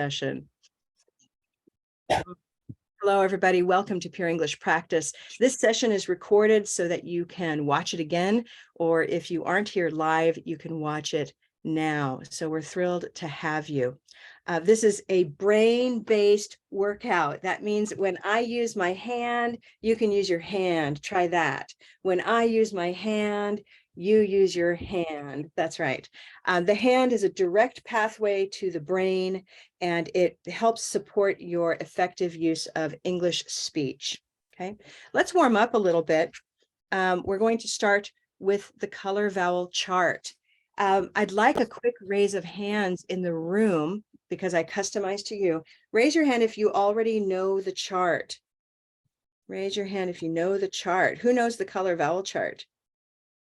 session. Hello, everybody. Welcome to Pure English Practice. This session is recorded so that you can watch it again, or if you aren't here live, you can watch it now. So we're thrilled to have you. This is a brain-based workout. That means when I use my hand, you can use your hand. Try that. When I use my hand, you use your hand. That's right. The hand is a direct pathway to the brain, and it helps support your effective use of English speech. Okay, let's warm up a little bit. We're going to start with the color vowel chart. I'd like a quick raise of hands in the room because I customized to you. Raise your hand if you already know the chart. Raise your hand if you know the chart. Who knows the color vowel chart?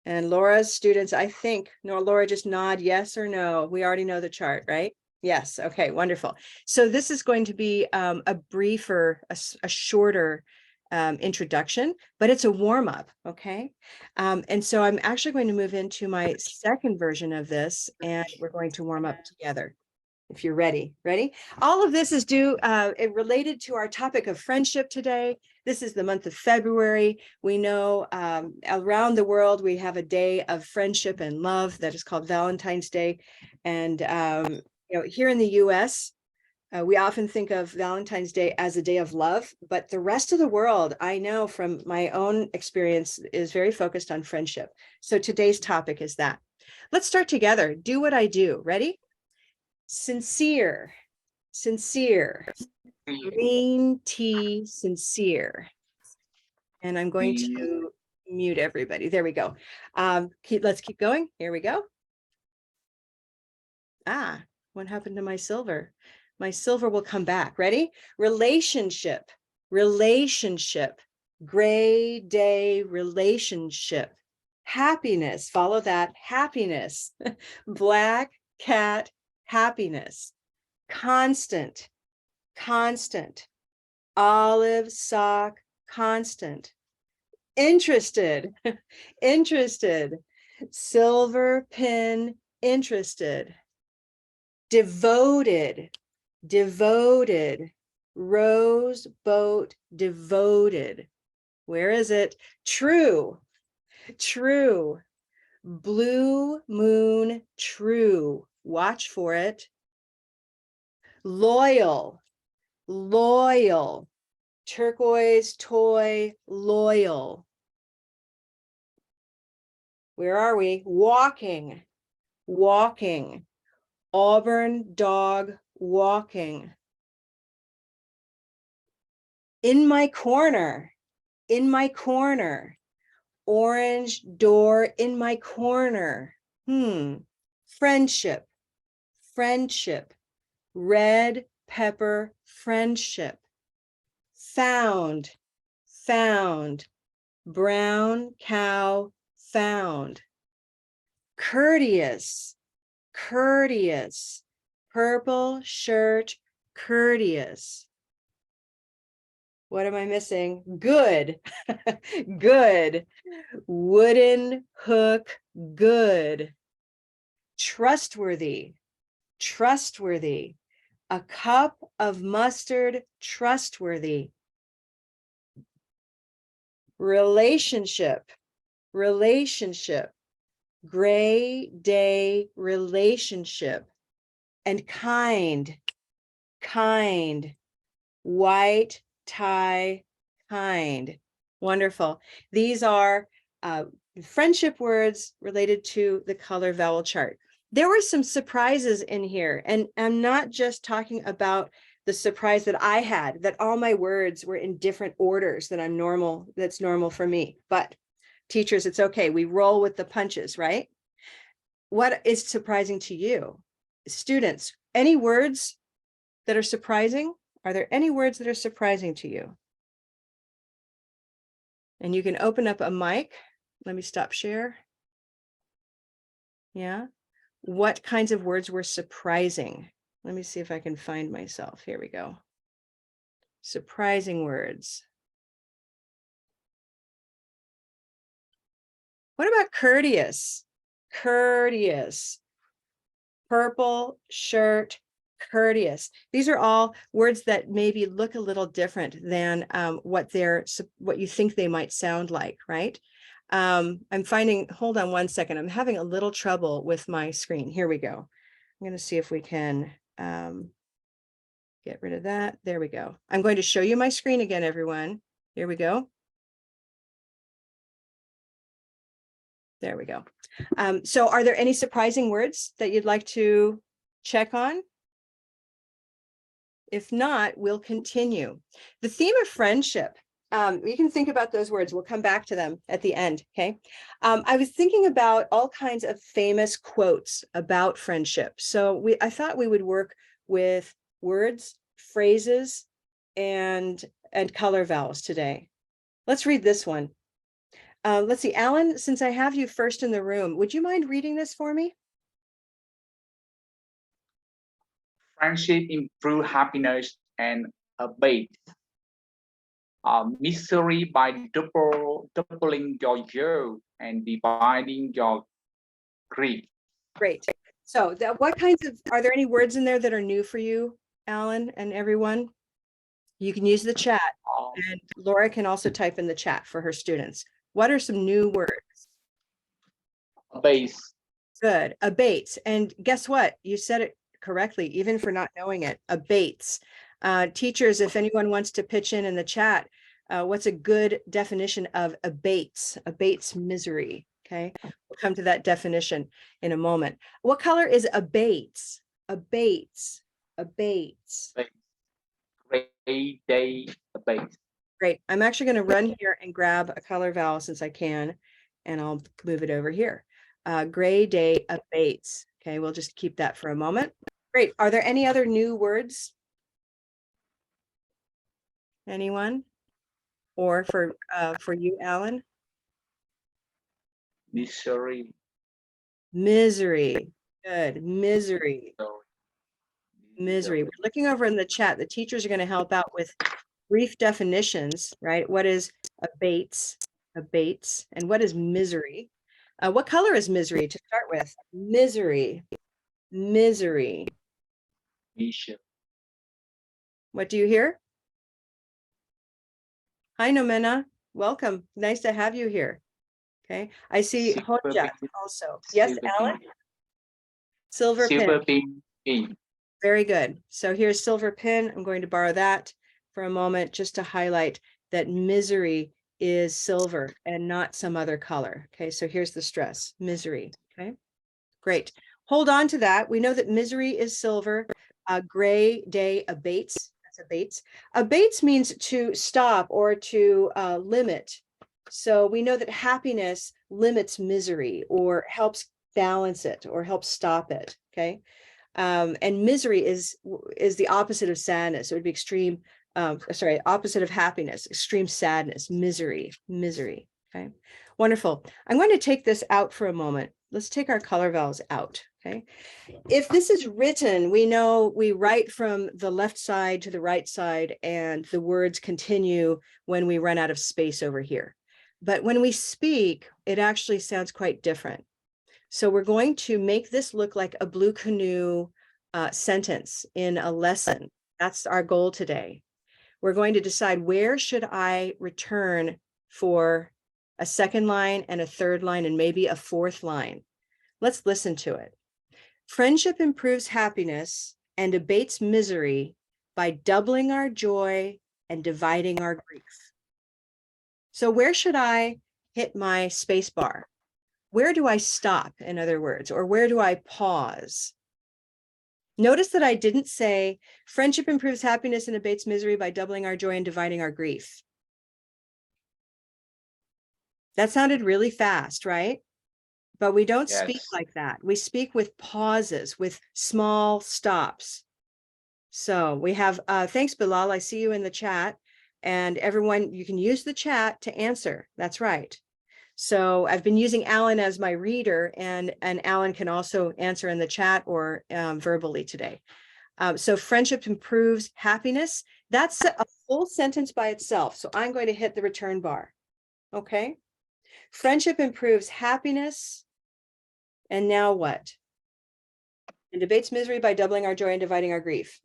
And Laura's students, I think, no, Laura, just nod yes or no. We already know the chart, right? Yes. Okay, wonderful. So this is going to be a briefer, a shorter introduction, but it's a warm up. Okay. And so I'm actually going to move into my second version of this, and we're going to warm up together. If you're ready. All of this is related to our topic of friendship today. This is the month of February. We know around the world, we have a day of friendship and love that is called Valentine's Day. And here in the US, we often think of Valentine's Day as a day of love, but the rest of the world, I know from my own experience, is very focused on friendship. So today's topic is that. Let's start together. Do what I do. Ready? Sincere, green tea, sincere. And I'm going to mute everybody. There we go. Let's keep going. Here we go. What happened to my silver? My silver will come back. Ready? Relationship, gray day, relationship. Happiness, follow that, happiness. Black cat, happiness. Constant, olive sock, constant. Interested, silver pin, interested. Devoted, rose boat, devoted. Where is it? True, blue moon, true. Watch for it. Loyal, turquoise toy, loyal. Where are we? Walking, auburn dog, walking. In my corner, orange door, in my corner. Friendship, red pepper, friendship. Found, brown cow, found. Courteous, purple shirt, courteous. What am I missing? Good, wooden hook, good. Trustworthy, a cup of mustard, trustworthy. Relationship, gray day, relationship. And kind, white tie, kind. Wonderful. These are friendship words related to the color vowel chart. There were some surprises in here, and I'm not just talking about the surprise that I had, that all my words were in different orders that's normal for me. But teachers, it's okay. We roll with the punches, right? What is surprising to you? Students, any words that are surprising? Are there any words that are surprising to you? And you can open up a mic. Let me stop share. Yeah. What kinds of words were surprising? Let me see if I can find myself. Here we go. Surprising words. What about courteous? Purple shirt, courteous. These are all words that maybe look a little different than what you think they might sound like, right? I'm finding, hold on one second. I'm having a little trouble with my screen. Here we go. I'm going to see if we can get rid of that. There we go. I'm going to show you my screen again, everyone. Here we go. There we go. So are there any surprising words that you'd like to check on? If not, we'll continue. The theme of friendship. You can think about those words. We'll come back to them at the end, okay? I was thinking about all kinds of famous quotes about friendship. So I thought we would work with words, phrases, and color vowels today. Let's read this one. Let's see, Alan, since I have you first in the room, would you mind reading this for me? Friendship improves happiness and abates misery by doubling your joy and dividing your grief. Great. So what kinds of, are there any words in there that are new for you, Alan, and everyone? You can use the chat, and Laura can also type in the chat for her students. What are some new words? Abates. Good. Abates. And guess what? You said it correctly, even for not knowing it. Abates. Teachers, if anyone wants to pitch in the chat, what's a good definition of abates? Abates misery. Okay, we'll come to that definition in a moment. What color is abates? Abates. Abates. Gray day abates. Great. I'm actually going to run here and grab a color vowel since I can, and I'll move it over here. Gray day abates. Okay, we'll just keep that for a moment. Great. Are there any other new words? Anyone? Or for you, Alan? Misery. Misery. Good. Misery. Misery. We're looking over in the chat. The teachers are going to help out with brief definitions, right? What is abates? Abates. And what is misery? What color is misery to start with? Misery. Misery. What do you hear? Hi, Nomena. Welcome. Nice to have you here. Okay. I see Honja also. Yes, Alan? Silver pin. Very good. So here's silver pin. I'm going to borrow that for a moment just to highlight that misery is silver and not some other color. Okay, so here's the stress, misery. Okay, great. Hold on to that. We know that misery is silver. Gray day abates. That's abates. Abates means to stop or to limit. So we know that happiness limits misery or helps balance it or helps stop it. Okay. And misery is the opposite of sadness. It would be extreme, opposite of happiness, extreme sadness, misery. Okay, wonderful. I'm going to take this out for a moment. Let's take our color vowels out. Okay, if this is written, we know we write from the left side to the right side, and the words continue when we run out of space over here. But when we speak, it actually sounds quite different. So we're going to make this look like a Blue Canoe sentence in a lesson. That's our goal today. We're going to decide where should I return for a second line and a third line and maybe a fourth line. Let's listen to it. Friendship improves happiness and abates misery by doubling our joy and dividing our grief. So where should I hit my space bar? Where do I stop, in other words, or where do I pause? Notice that I didn't say friendship improves happiness and abates misery by doubling our joy and dividing our grief. That sounded really fast, right? But we don't speak like that. We speak with pauses, with small stops. So we have, thanks, Bilal. I see you in the chat. And everyone, you can use the chat to answer. That's right. So I've been using Alan as my reader, and Alan can also answer in the chat or verbally today. So friendship improves happiness. That's a full sentence by itself. So I'm going to hit the return bar. Okay. Friendship improves happiness. And now what? And abates misery by doubling our joy and dividing our grief.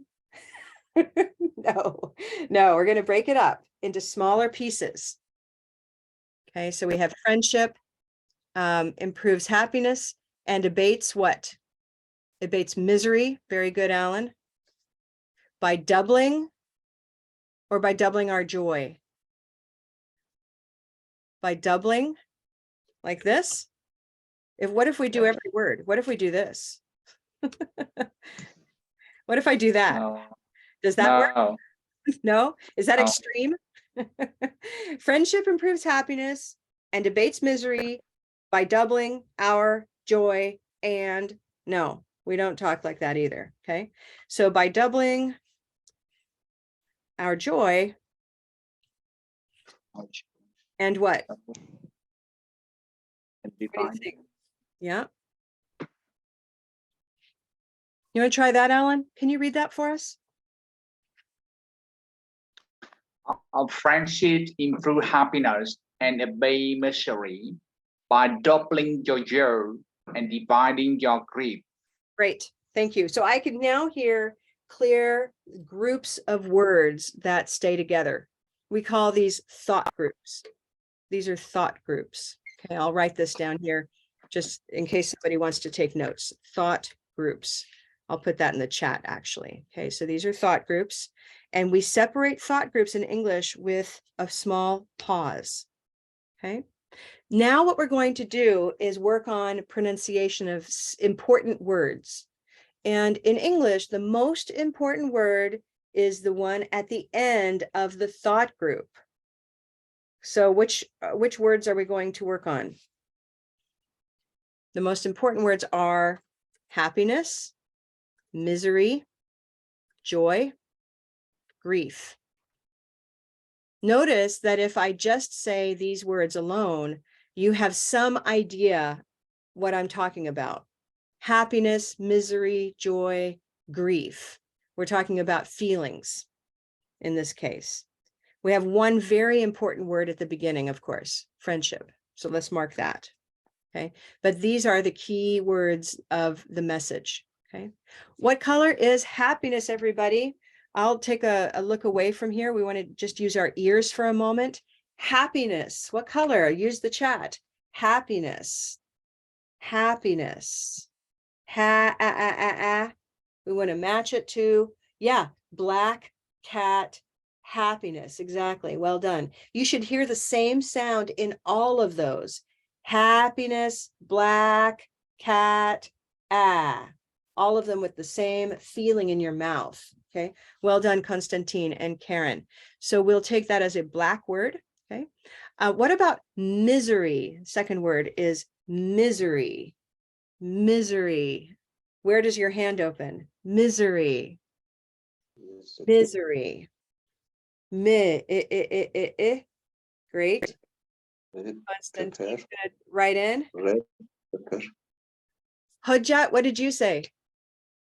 No, we're going to break it up into smaller pieces. Okay, so we have friendship, improves happiness, and abates what? Abates misery. Very good, Alan. By doubling or by doubling our joy? By doubling, like this. What if we do every word? What if we do this? What if I do that? No. Does that work? No. No? Is that No. extreme? Friendship improves happiness and abates misery by doubling our joy. And no, we don't talk like that either. Okay. So by doubling our joy and what? What do you think? Yeah. You want to try that, Alan? Can you read that for us? Our friendship improve happiness and abate misery by doubling your joy and dividing your grief. Great. Thank you. So I can now hear clear groups of words that stay together. We call these thought groups. These are thought groups. Okay, I'll write this down here just in case somebody wants to take notes. Thought groups. I'll put that in the chat actually. Okay, so these are thought groups, and we separate thought groups in English with a small pause. Okay. Now what we're going to do is work on pronunciation of important words. And in English, the most important word is the one at the end of the thought group. So which words are we going to work on? The most important words are happiness, misery, joy, grief. Notice that if I just say these words alone, you have some idea what I'm talking about. Happiness, misery, joy, grief. We're talking about feelings in this case. We have one very important word at the beginning, of course, friendship. So let's mark that. Okay. But these are the key words of the message. Okay. What color is happiness, everybody? I'll take a look away from here. We want to just use our ears for a moment. Happiness. What color? Use the chat. Happiness. Happiness. We want to match it to, yeah, black cat, happiness. Exactly. Well done. You should hear the same sound in all of those. Happiness, black cat, all of them with the same feeling in your mouth. Okay. Well done, Constantine and Karen. So we'll take that as a black word. Okay. What about misery? Second word is misery. Misery. Where does your hand open? Misery. Misery. Great. Constantine, good. Right in. Red pepper. Hujjat, what did you say?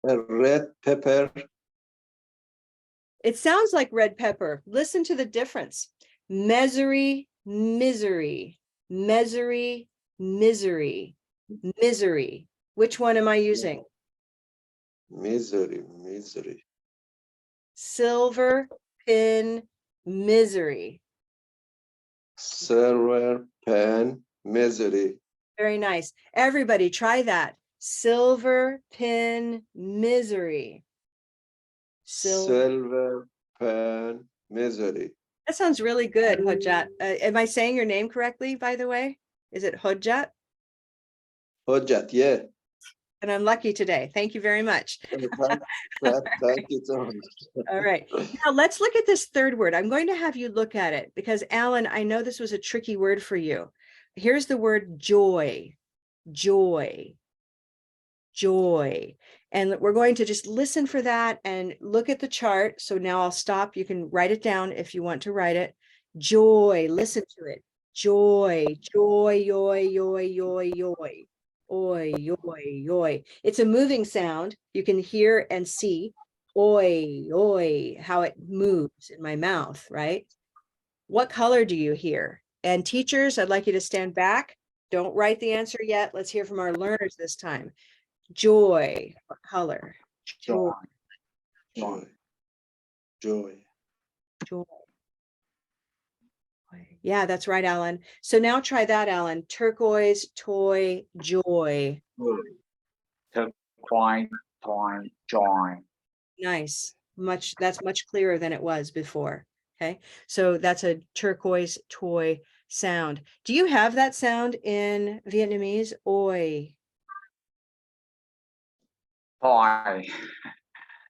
Red pepper. It sounds like red pepper. Listen to the difference. Misery, misery, misery, misery, misery. Which one am I using? Misery, misery. Silver pin, misery. Silver pen, misery. Very nice. Everybody try that. Silver pin, misery. Silver pen, misery. That sounds really good, Hujjat. Am I saying your name correctly, by the way? Is it Hujjat? Hujjat, yeah. And I'm lucky today. Thank you very much. Thank you so much. All right. Now let's look at this third word. I'm going to have you look at it because, Alan, I know this was a tricky word for you. Here's the word joy. Joy. Joy. And we're going to just listen for that and look at the chart. So now I'll stop. You can write it down if you want to write it. Joy. Listen to it. Joy. Joy. Yoy. Yoy. Yoy. Yoy. Oi, oi, oi. It's a moving sound. You can hear and see. Oi, oi, how it moves in my mouth, right? What color do you hear? And teachers, I'd like you to stand back. Don't write the answer yet. Let's hear from our learners this time. Joy. What color? joy, Joy. Joy. Joy. Yeah, that's right, Alan. So now try that, Alan. Turquoise, toy, joy. turquoise, toy, joy. Nice. That's much clearer than it was before. Okay. So that's a turquoise toy sound. Do you have that sound in Vietnamese? Oi. Toy.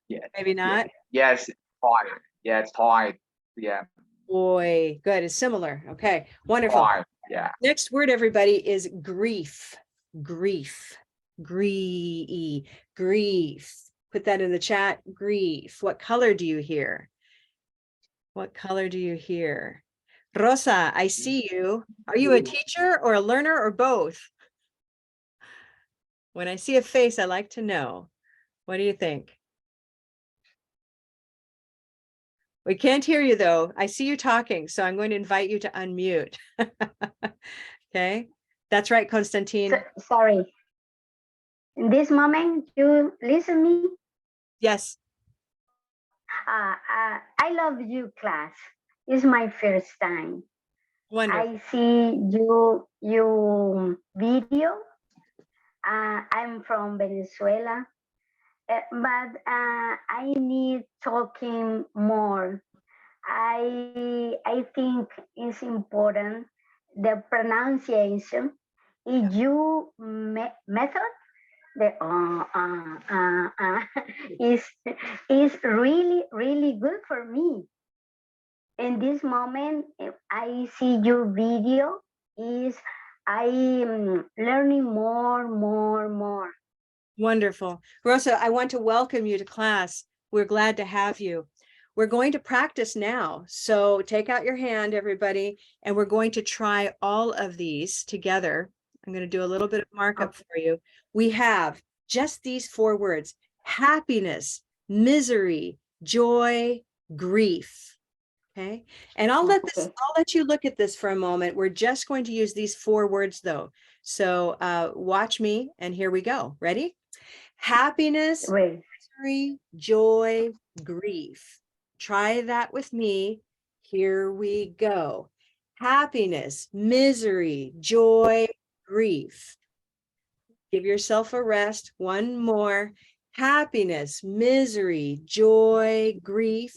Yeah. Maybe not. Yes, toy. Yes, toy. Yeah, Oi. Good. It's similar. Okay. Wonderful. toy. Yeah. Next word, everybody, is grief. Grief. Grief. Put that in the chat. Grief. What color do you hear? What color do you hear? Rosa, I see you. Are you a teacher or a learner or both? When I see a face, I like to know. What do you think? We can't hear you though. I see you talking, so I'm going to invite you to unmute. Okay, that's right, Konstantin. Sorry. In this moment, you listen me. Yes. I love you, class. It's my first time. Wonderful. I see you video. I'm from Venezuela, but I need talking more. I think it's important the pronunciation. If you method the is really good for me. In this moment, if I see your video, is I'm learning more. Wonderful. Rosa, I want to welcome you to class. We're glad to have you. We're going to practice now. So take out your hand, everybody, and we're going to try all of these together. I'm going to do a little bit of markup for you. We have just these 4 words: happiness, misery, joy, grief. Okay. And I'll let you look at this for a moment. We're just going to use these 4 words though. So watch me, and here we go. Ready? Happiness, Wait. misery, joy, grief. Try that with me. Here we go. Happiness, misery, joy, grief. Give yourself a rest. One more. Happiness, misery, joy, grief.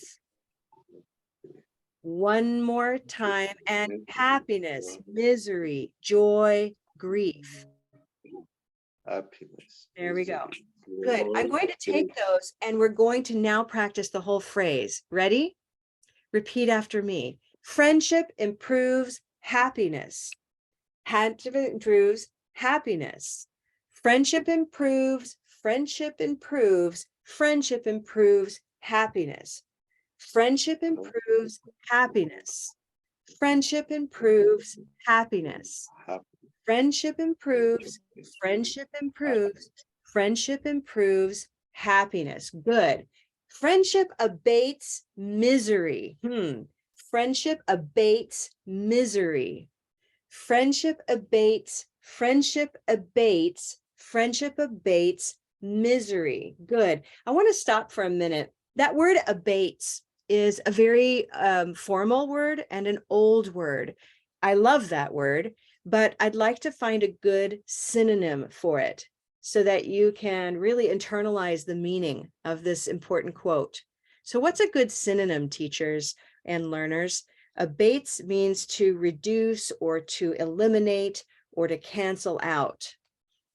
One more time. And happiness, misery, joy, grief. Happiness. There we go. Good. I'm going to take those and we're going to now practice the whole phrase. Ready? Repeat after me. Friendship improves happiness. Friendship improves happiness. Friendship improves, friendship improves, friendship improves happiness. Friendship improves happiness. Friendship improves happiness. Friendship improves, friendship improves, friendship improves happiness. Good. Friendship abates misery. Friendship abates misery. Friendship abates, friendship abates, friendship abates misery. Good. I want to stop for a minute. That word abates is a very formal word and an old word. I love that word, but I'd like to find a good synonym for it so that you can really internalize the meaning of this important quote. So what's a good synonym, teachers and learners? Abates means to reduce or to eliminate or to cancel out.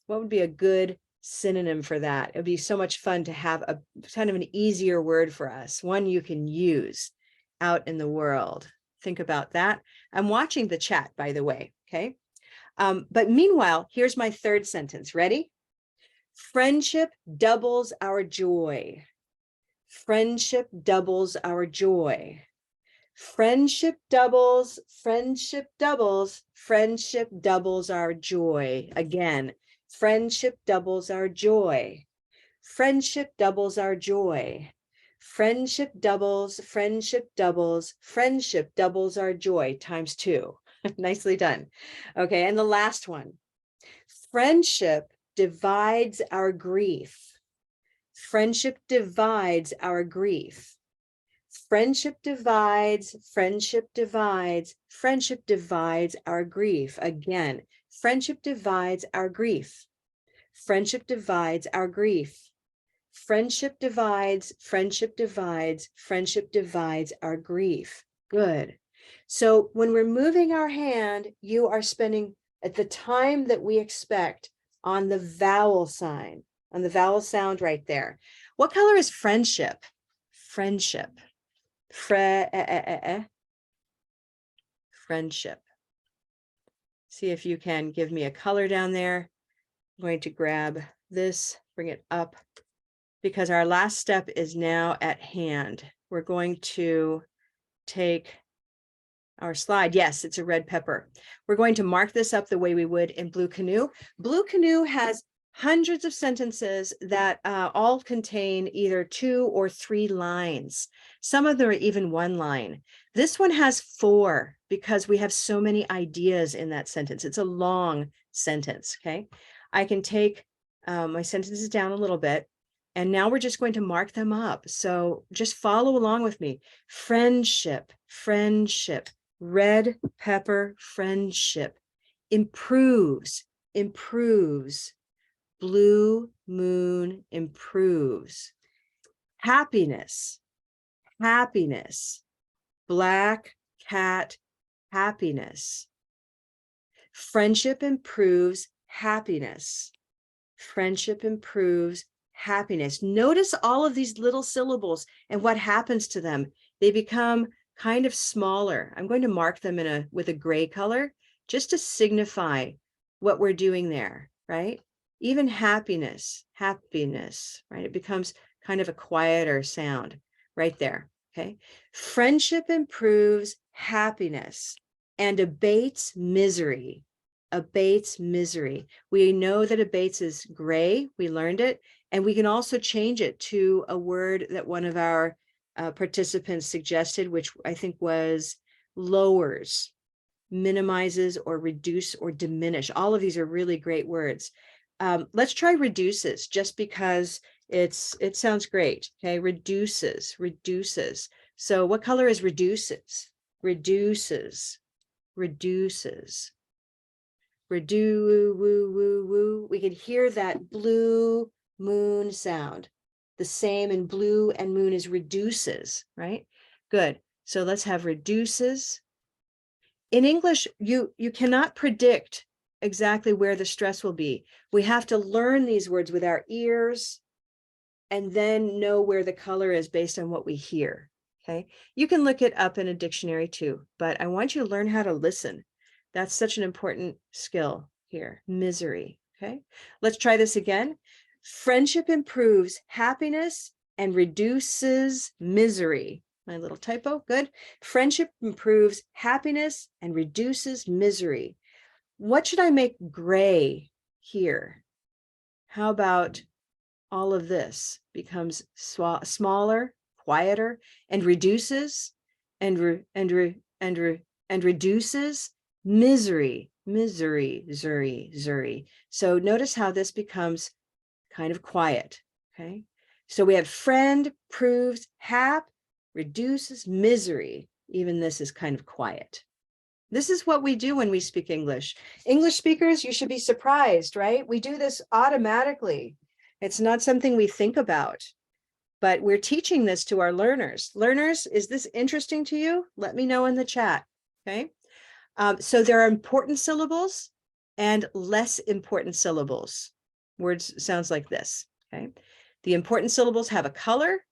What would be a good synonym for that? It would be so much fun to have a kind of an easier word for us, one you can use out in the world. Think about that. I'm watching the chat, by the way, okay? But meanwhile, here's my 3rd sentence. Ready? Friendship doubles our joy. Friendship doubles our joy. Friendship doubles, friendship doubles, friendship doubles our joy. Again, friendship doubles our joy. Friendship doubles our joy. Friendship doubles, friendship doubles, friendship doubles our joy ×2. Nicely done. Okay, and the last one. Friendship divides our grief. Friendship divides our grief. Friendship divides, friendship divides, friendship divides our grief. Again, friendship divides our grief. Friendship divides our grief. Friendship divides, friendship divides, friendship divides our grief. Good. So when we're moving our hand, you are spending at the time that we expect on the vowel sign, on the vowel sound right there. What color is friendship? Friendship. Friendship. See if you can give me a color down there. I'm going to grab this, bring it up, because our last step is now at hand. We're going to take our slide. Yes, it's a red pepper. We're going to mark this up the way we would in Blue Canoe. Blue Canoe has hundreds of sentences that all contain either 2 or 3 lines. Some of them are even 1 line. This one has 4 because we have so many ideas in that sentence. It's a long sentence, okay? I can take my sentences down a little bit, and now we're just going to mark them up. So just follow along with me. Friendship, friendship, red pepper, friendship, improves, improves, blue moon, improves, happiness, happiness, black cat, happiness, friendship improves happiness, friendship improves happiness. Notice all of these little syllables and what happens to them. They become kind of smaller. I'm going to mark them with a gray color just to signify what we're doing there, right? Even happiness, happiness, right? It becomes kind of a quieter sound right there, okay? Friendship improves happiness and abates misery. Abates misery. We know that abates is gray. We learned it. And we can also change it to a word that one of our participants suggested, which I think was lowers, minimizes, or reduce, or diminish. All of these are really great words. Let's try reduces, just because it sounds great. Okay, reduces, reduces. So what color is reduces? Reduces, reduces. Redo, woo, woo, woo. We can hear that blue moon sound. The same in blue and moon is reduces, right? Good. So let's have reduces. In English, you cannot predict exactly where the stress will be. We have to learn these words with our ears and then know where the color is based on what we hear, okay? You can look it up in a dictionary too, but I want you to learn how to listen. That's such an important skill here. Misery, okay? Let's try this again. Friendship improves happiness and reduces misery. My little typo, good. Friendship improves happiness and reduces misery. What should I make gray here? How about all of this becomes smaller, quieter, and reduces, and reduces misery, misery, zuri, zuri. So notice how this becomes kind of quiet, okay? So we have friend, proves, hap, reduces misery. Even this is kind of quiet. This is what we do when we speak English. English speakers, you should be surprised, right? We do this automatically. It's not something we think about, but we're teaching this to our learners. Learners, is this interesting to you? Let me know in the chat, okay? So there are important syllables and less important syllables. Words sounds like this, okay? The important syllables have a color,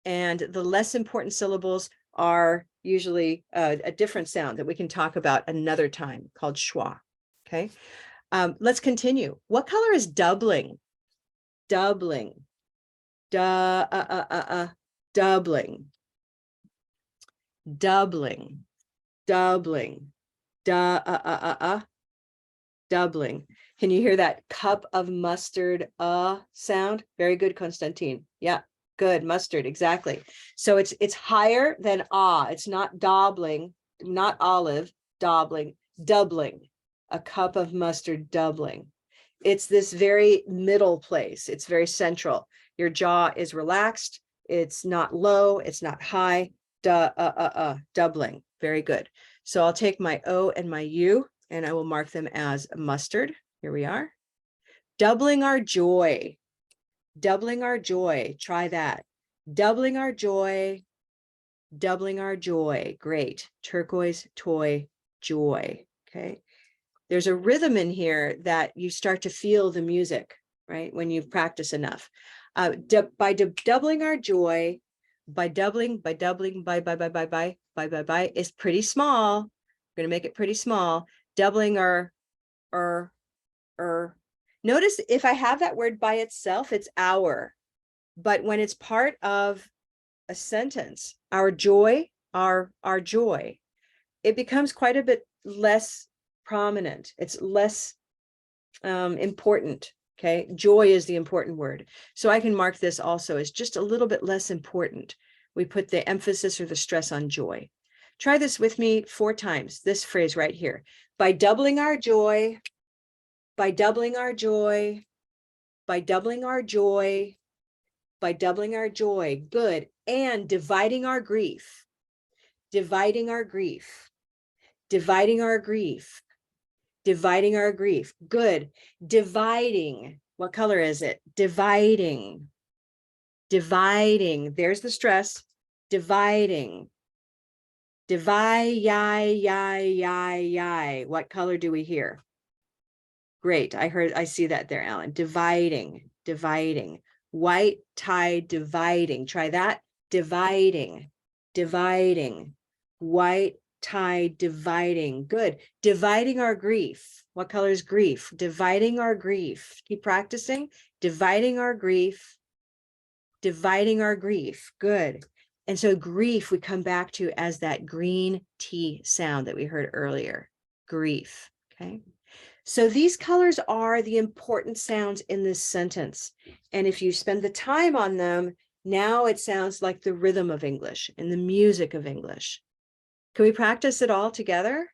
and the less important syllables are usually a different sound that we can talk about another time, called schwa, okay? Let's continue. What color is doubling? Doubling. Doubling. Doubling. Doubling. Doubling. Can you hear that cup of mustard sound? Very good, Konstantin. Yeah, good, mustard, exactly. So it's higher than it's not doubling, not olive, doubling, doubling. A cup of mustard doubling. it's this very middle place. It's very central. Your jaw is relaxed. It's not low. It's not high. Doubling. Very good. So I'll take my O and my U and I will mark them as mustard. Here we are. Doubling our joy. Doubling our joy. Try that. Doubling our joy. Doubling our joy. Great. Turquoise, toy, joy. Okay. There's a rhythm in here that you start to feel the music, right? When you've practiced enough. By doubling our joy, by doubling, is pretty small. We're going to make it pretty small. Doubling our, notice if I have that word by itself, it's our, but when it's part of a sentence, our joy, our joy, it becomes quite a bit less prominent. It's less important. Okay. Joy is the important word. So I can mark this also as just a little bit less important. We put the emphasis or the stress on joy. Try this with me 4 times. This phrase right here. By doubling our joy, by doubling our joy, by doubling our joy, by doubling our joy. Good. And dividing our grief. Dividing our grief. Dividing our grief. Dividing our grief. Good. Dividing. What color is it? Dividing. Dividing. There's the stress. Dividing. Divide. What color do we hear? Great. I see that there, Alan. Dividing. Dividing. White tie dividing. Try that. Dividing. Dividing. White tie dividing. Good. Dividing our grief. What color is grief? Dividing our grief. Keep practicing. Dividing our grief. Dividing our grief. Good. And so grief we come back to as that green T sound that we heard earlier. Grief. Okay. So these colors are the important sounds in this sentence. And if you spend the time on them, now it sounds like the rhythm of English and the music of English. Can we practice it all together?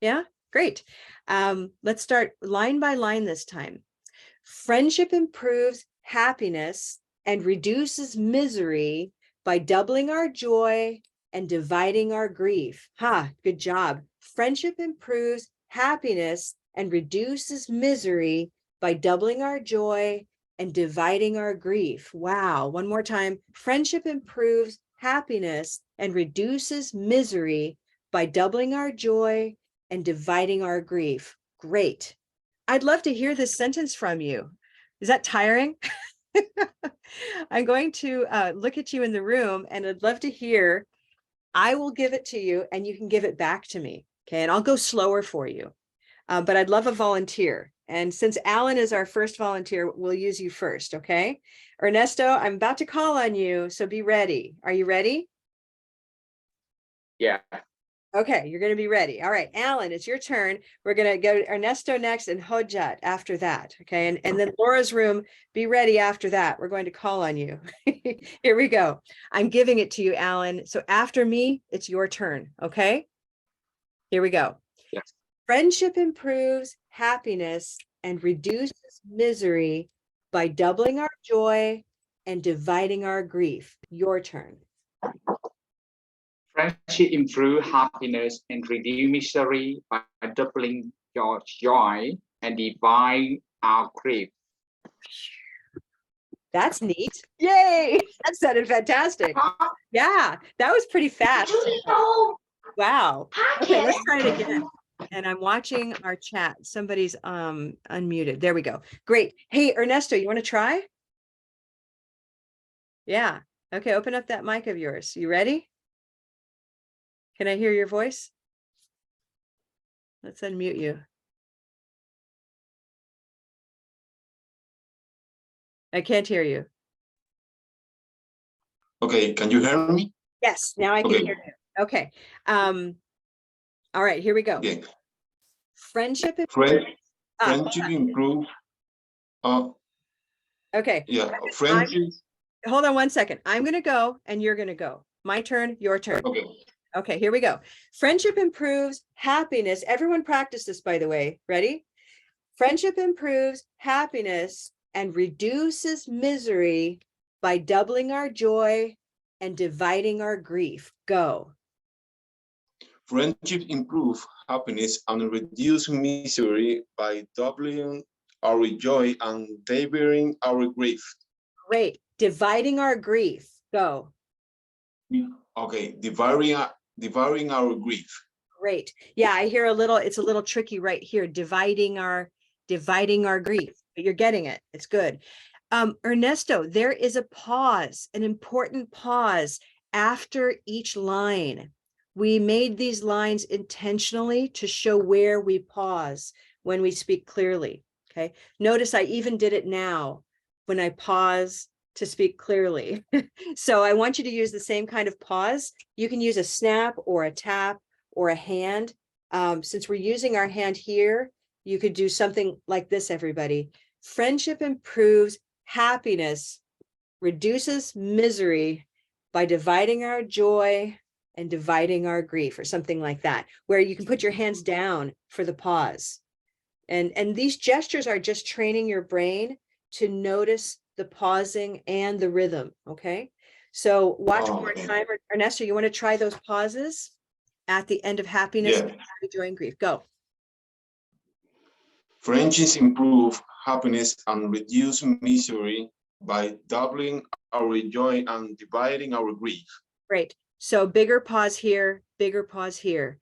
Yeah, great. Let's start line by line this time. Friendship improves happiness and reduces misery by doubling our joy and dividing our grief. Good job. Friendship improves happiness and reduces misery by doubling our joy and dividing our grief. Wow. One more time. Friendship improves happiness and reduces misery by doubling our joy and dividing our grief. Great. I'd love to hear this sentence from you. Is that tiring? I'm going to look at you in the room and I'd love to hear. I will give it to you and you can give it back to me. Okay. And I'll go slower for you. But I'd love a volunteer. And since Alan is our first volunteer, we'll use you first. Okay. Ernesto, I'm about to call on you. So be ready. Are you ready? Yeah. Okay, you're going to be ready. All right, Alan, it's your turn. We're going to go to Ernesto next and Hojat after that. Okay, and then Laura's room, be ready after that. We're going to call on you. Here we go. I'm giving it to you, Alan. So after me, it's your turn. Okay, here we go. Yes. Friendship improves happiness and reduces misery by doubling our joy and dividing our grief. Your turn. Friendship improves happiness and reduce misery by doubling your joy and divide our grief. That's neat. Yay! That sounded fantastic. Yeah, that was pretty fast. Wow. Okay, let's try it again. And I'm watching our chat. Somebody's unmuted. There we go. Great. Hey, Ernesto, you want to try? Yeah. Okay, open up that mic of yours. You ready? Can I hear your voice? Let's unmute you. I can't hear you. Okay, can you hear me? Yes, now I can hear you. Okay. All right, here we go. Okay. Friendship Friendship improves. Okay. Yeah, friendship. Hold on one second. I'm going to go and you're going to go. My turn, your turn. Okay. Okay, here we go. Friendship improves happiness. Everyone practice this, by the way. Ready? Friendship improves happiness and reduces misery by doubling our joy and dividing our grief. Go. Friendship improve happiness and reduce misery by doubling our joy and dividing our grief. Great. Dividing our grief. Go. Okay, dividing our grief. Great. Yeah, I hear it's a little tricky right here. Dividing our grief, but you're getting it. It's good. Ernesto, there is a pause, an important pause after each line. We made these lines intentionally to show where we pause when we speak clearly. Okay. Notice I even did it now when I pause to speak clearly. So I want you to use the same kind of pause. You can use a snap or a tap or a hand. Since we're using our hand here, you could do something like this, everybody. Friendship improves happiness, reduces misery by dividing our joy and dividing our grief, or something like that, where you can put your hands down for the pause. And these gestures are just training your brain to notice the pausing and the rhythm, okay? So watch one more time. Ernesto, you want to try those pauses at the end of happiness, joy, and grief? Go. Friendships improve happiness and reduce misery by doubling our joy and dividing our grief. Great. So bigger pause here, bigger pause here.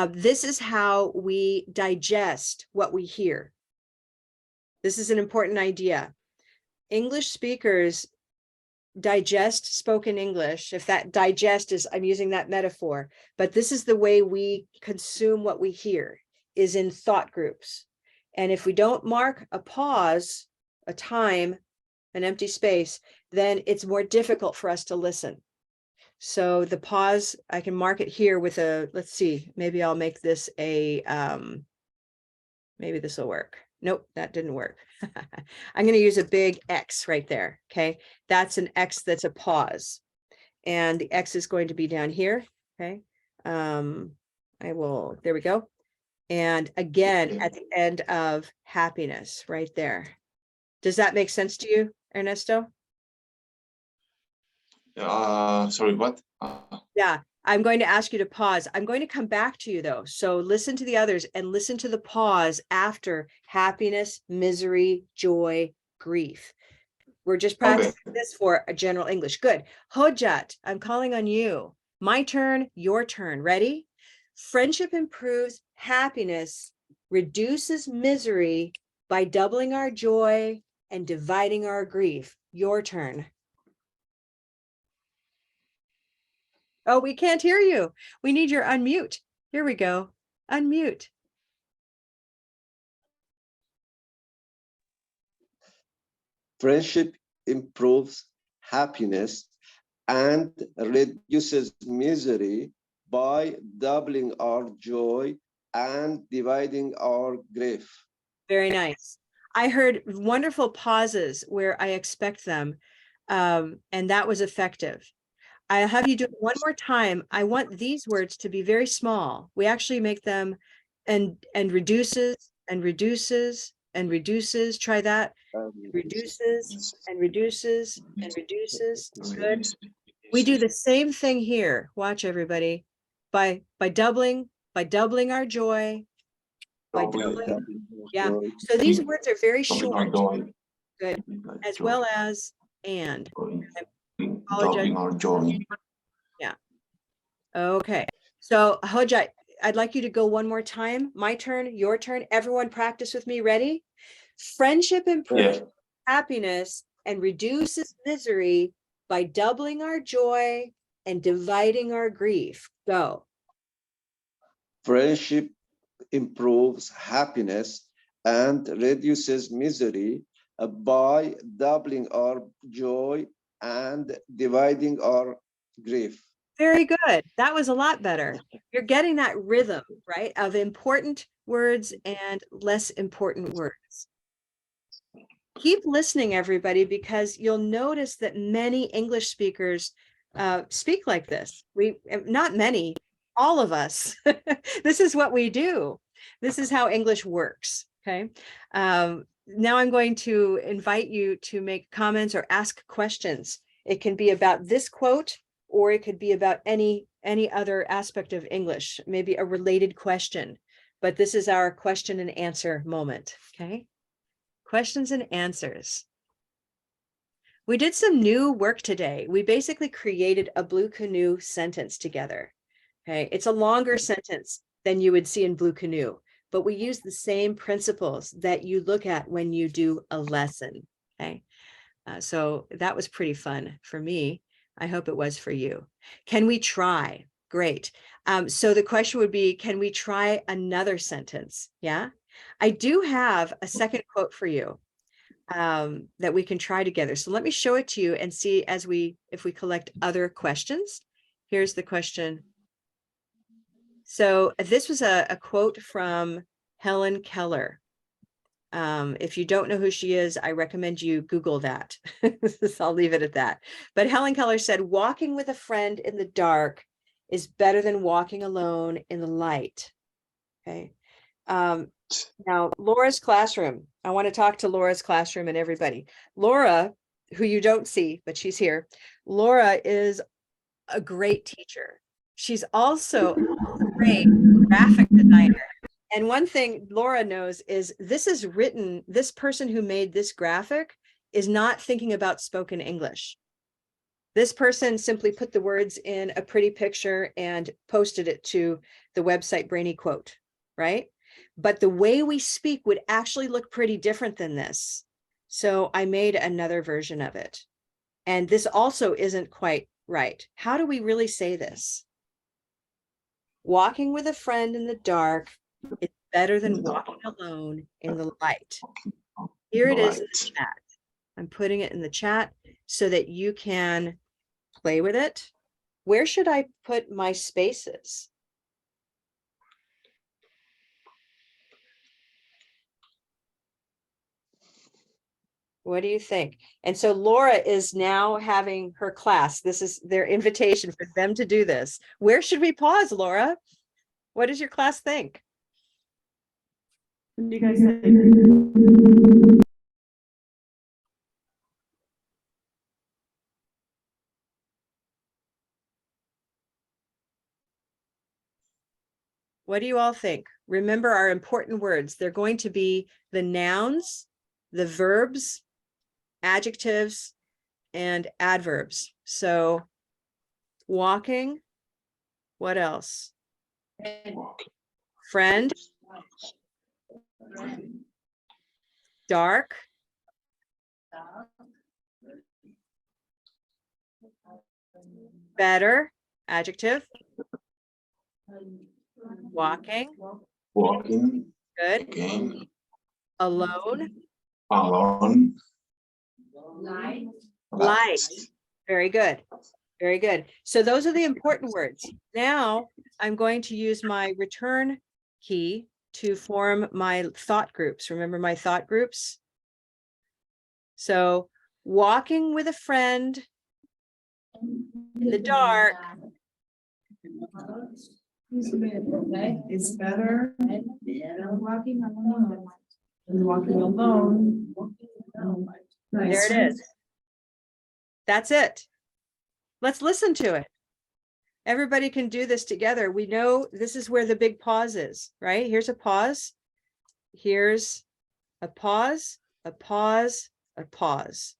This is how we digest what we hear. This is an important idea. English speakers digest spoken English. If that digest is, I'm using that metaphor, but this is the way we consume what we hear, is in thought groups. And if we don't mark a pause, a time, an empty space, then it's more difficult for us to listen. So the pause, I can mark it here with a, let's see, maybe I'll make this a, maybe this will work. Nope, that didn't work. I'm going to use a big X right there. Okay, that's an X, that's a pause. And the X is going to be down here. Okay, I will, there we go. And again, at the end of happiness, right there. Does that make sense to you, Ernesto? Sorry, what? Yeah, I'm going to ask you to pause. I'm going to come back to you though. So listen to the others and listen to the pause after happiness, misery, joy, grief. We're just practicing this for a general English. Good. Hojat, I'm calling on you. My turn, your turn. Ready? Friendship improves happiness, reduces misery by doubling our joy and dividing our grief. Your turn. Oh, we can't hear you. We need your unmute. Here we go. Unmute. Friendship improves happiness and reduces misery by doubling our joy and dividing our grief. Very nice. I heard wonderful pauses where I expect them, and that was effective. I'll have you do it one more time. I want these words to be very small. We actually make them and reduces and reduces and reduces. Try that. Reduces and reduces and reduces. Good. We do the same thing here. Watch, everybody. By doubling our joy. By doubling. Yeah. So these words are very short. Good. As well as and. Doubling our joy. Yeah. Okay. So Hoja, I'd like you to go one more time. My turn, your turn. Everyone practice with me. Ready? Friendship improves happiness and reduces misery by doubling our joy and dividing our grief. Go. Friendship improves happiness and reduces misery by doubling our joy and dividing our grief. Very good. That was a lot better. You're getting that rhythm, right, of important words and less important words. Keep listening, everybody, because you'll notice that many English speakers speak like this. Not many, all of us. This is what we do. This is how English works. Okay. Now I'm going to invite you to make comments or ask questions. It can be about this quote, or it could be about any other aspect of English, maybe a related question. But this is our question and answer moment. Okay. Questions and answers. We did some new work today. We basically created a Blue Canoe sentence together. Okay. It's a longer sentence than you would see in Blue Canoe, but we use the same principles that you look at when you do a lesson. Okay. So that was pretty fun for me. I hope it was for you. Can we try? Great. So the question would be, can we try another sentence? Yeah. I do have a second quote for you that we can try together. So let me show it to you and see if we collect other questions. Here's the question. So this was a quote from Helen Keller. If you don't know who she is, I recommend you Google that. I'll leave it at that. But Helen Keller said, walking with a friend in the dark is better than walking alone in the light. Okay. Now, Laura's classroom. I want to talk to Laura's classroom and everybody. Laura, who you don't see, but she's here. Laura is a great teacher. She's also a great graphic designer. And one thing Laura knows is this person who made this graphic is not thinking about spoken English. This person simply put the words in a pretty picture and posted it to the website Brainy Quote, right? But the way we speak would actually look pretty different than this. So I made another version of it. And this also isn't quite right. How do we really say this? Walking with a friend in the dark is better than walking alone in the light. Here it is in the chat. I'm putting it in the chat so that you can play with it. Where should I put my spaces? What do you think? And so Laura is now having her class. This is their invitation for them to do this. Where should we pause, Laura? What does your class think? What do you guys think? What do you all think? Remember our important words. They're going to be the nouns, the verbs, adjectives, and adverbs. So walking, what else? Friend, dark, better, adjective, walking, good, again, alone, alone, light. Very good. Very good. So those are the important words. Now I'm going to use my return key to form my thought groups. Remember my thought groups? So walking with a friend in the dark. It's better than walking alone. Walking alone. There it is. That's it. Let's listen to it. Everybody can do this together. We know this is where the big pause is, right? Here's a pause. Here's a pause, a pause, a pause.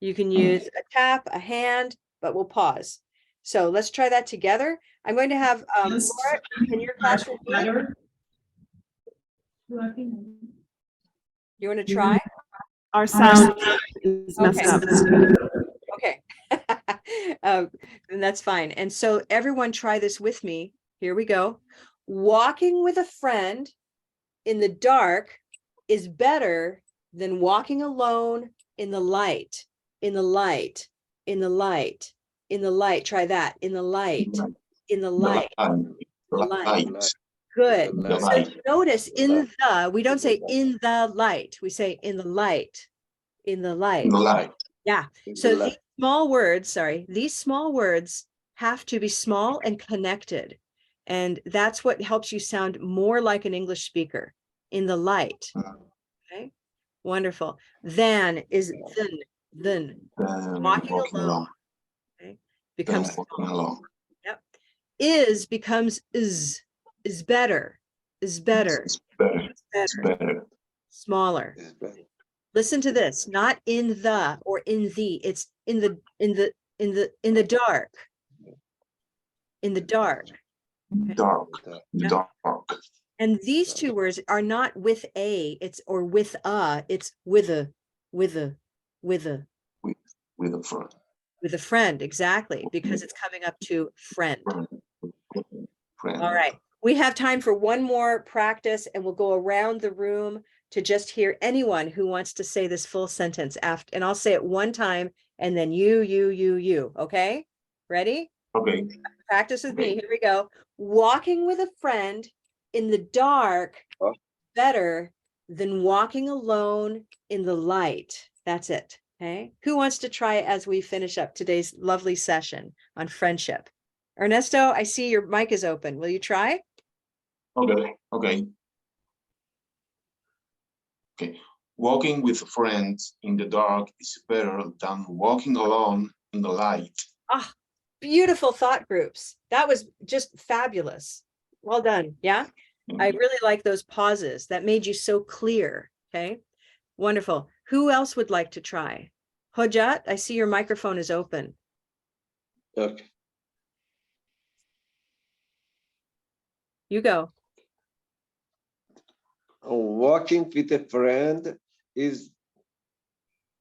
You can use a tap, a hand, but we'll pause. So let's try that together. I'm going to have Laura in your classroom. You want to try? Our sound is messed up. Okay. And that's fine. And so everyone try this with me. Here we go. Walking with a friend in the dark is better than walking alone in the light, in the light, in the light, in the light. Try that. In the light, in the light, in the light. Good. So notice in the, we don't say in the light. We say in the light, in the light. Yeah. So these small words, these small words have to be small and connected. And that's what helps you sound more like an English speaker. in the light. Okay, wonderful. Than is then. Walking alone. Okay, becomes walking alone. Yep. Is becomes is better. Is better. It's better. It's It's better. better. Smaller. It's better. Listen to this, not in the or in the, it's in the dark. In the dark. Dark. Yeah. Dark. And these two words are not with a, it's or with a, it's with a With a friend. with a friend, exactly, because it's coming up to friend. Friend. All right, we have time for one more practice and we'll go around the room to just hear anyone who wants to say this full sentence after, and I'll say it one time and then you, okay? Ready? Okay. Practice with me, here we go. Walking with a friend in the dark better than walking alone in the light. That's it, okay? Who wants to try it as we finish up today's lovely session on friendship? Ernesto, I see your mic is open. Will you try? Okay. Okay. Okay. Walking with friends in the dark is better than walking alone in the light. Ah, beautiful thought groups. That was just fabulous. Well done. Yeah. I really like those pauses. That made you so clear. Okay. Wonderful. Who else would like to try? Hojat, I see your microphone is open. Okay. You go. Walking with a friend is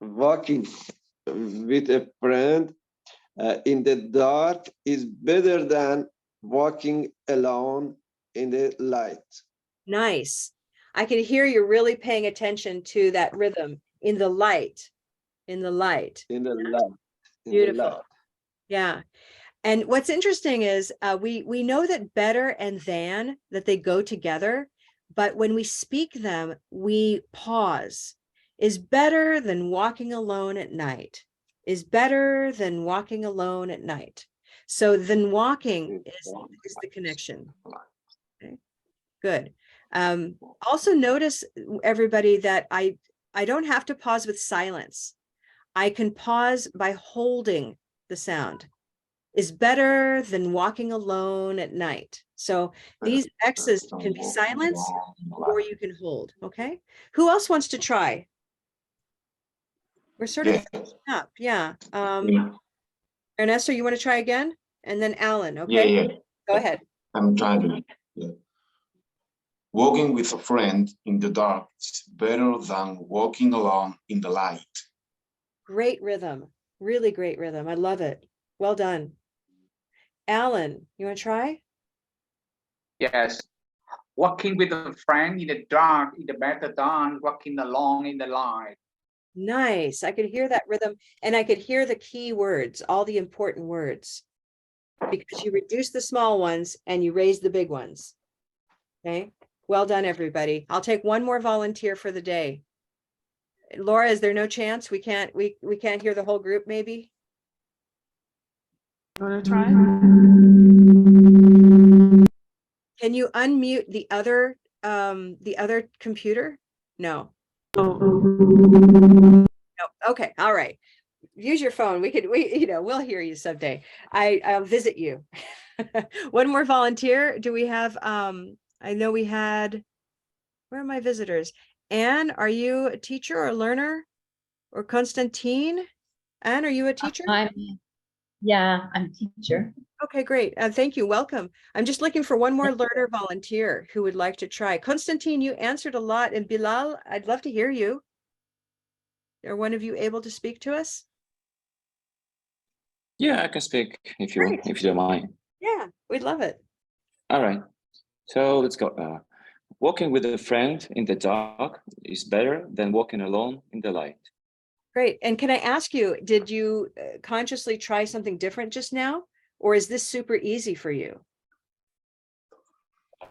walking with a friend in the dark is better than walking alone in the light. Nice. I can hear you're really paying attention to that rhythm in the light, in the light. In the light. In Beautiful. the light. Yeah. And what's interesting is we know that better and than, that they go together, but when we speak them, we pause. Is better than walking alone at night. Is better than walking alone at night. So than walking is the connection. Okay. Good. Also notice, everybody, that I don't have to pause with silence. I can pause by holding the sound. Is better than walking alone at night. So these X's can be silence or you can hold, okay? Who else wants to try? We're sort of finishing up, yeah. Ernesto, you want to try again? And then Alan, okay? Yeah. Go ahead. I'm trying to. Yeah. Walking with a friend in the dark is better than walking alone in the light. Great rhythm, really great rhythm. I love it. Well done. Alan, you want to try? Yes. Walking with a friend in the dark is better than walking alone in the light. Nice. I could hear that rhythm and I could hear the key words, all the important words, because you reduce the small ones and you raise the big ones. Okay. Well done, everybody. I'll take one more volunteer for the day. Laura, is there no chance we can't hear the whole group maybe? You want to try? Can you unmute the other computer? No. Oh. No. Okay. All right. Use your phone. We'll hear you someday. I'll visit you. One more volunteer. Do we have, I know we had, where are my visitors? Anne, are you a teacher or a learner? Or Constantine? Anne, are you a teacher? I'm a teacher. Okay, great. Thank you. Welcome. I'm just looking for one more learner volunteer who would like to try. Constantine, you answered a lot. And Bilal, I'd love to hear you. Are one of you able to speak to us? Yeah, I can speak if you don't mind. Yeah, we'd love it. All right. So let's go. Walking with a friend in the dark is better than walking alone in the light. Great. And can I ask you, did you consciously try something different just now? Or is this super easy for you?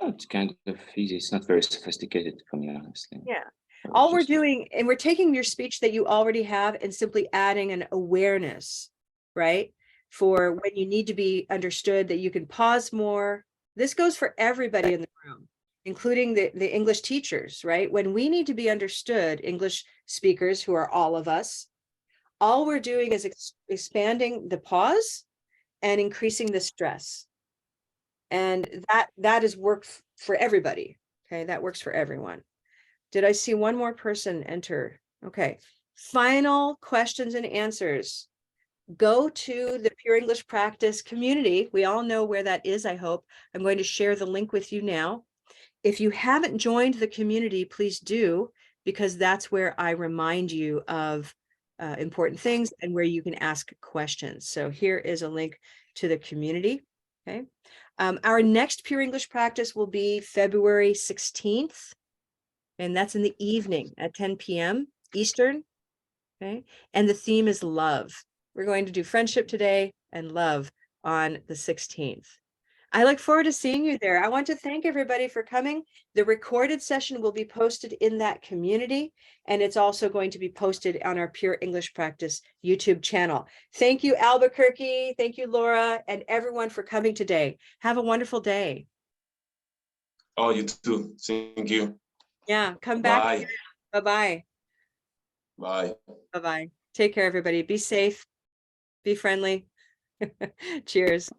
Oh, it's kind of easy. It's not very sophisticated for me, honestly. Yeah. All we're doing, and we're taking your speech that you already have and simply adding an awareness, right? For when you need to be understood, that you can pause more. This goes for everybody in the room. including the English teachers, right? When we need to be understood, English speakers, who are all of us, all we're doing is expanding the pause and increasing the stress. And that is work for everybody. Okay, that works for everyone. Did I see one more person enter? Okay, final questions and answers. Go to the Pure English Practice community. We all know where that is, I hope. I'm going to share the link with you now. If you haven't joined the community, please do, because that's where I remind you of important things and where you can ask questions. So here is a link to the community. Okay. Our next Pure English Practice will be February 16th, and that's in the evening at 10 p.m. Eastern. Okay. And the theme is love. We're going to do friendship today and love on the 16th. I look forward to seeing you there. I want to thank everybody for coming. The recorded session will be posted in that community, and it's also going to be posted on our Pure English Practice YouTube channel. Thank you, Albuquerque. Thank you, Laura, and everyone for coming today. Have a wonderful day. Oh, you too. Thank you. Yeah, come back. Bye. Bye-bye. Bye. Bye-bye. Take care, everybody. Be safe. Be friendly. Cheers.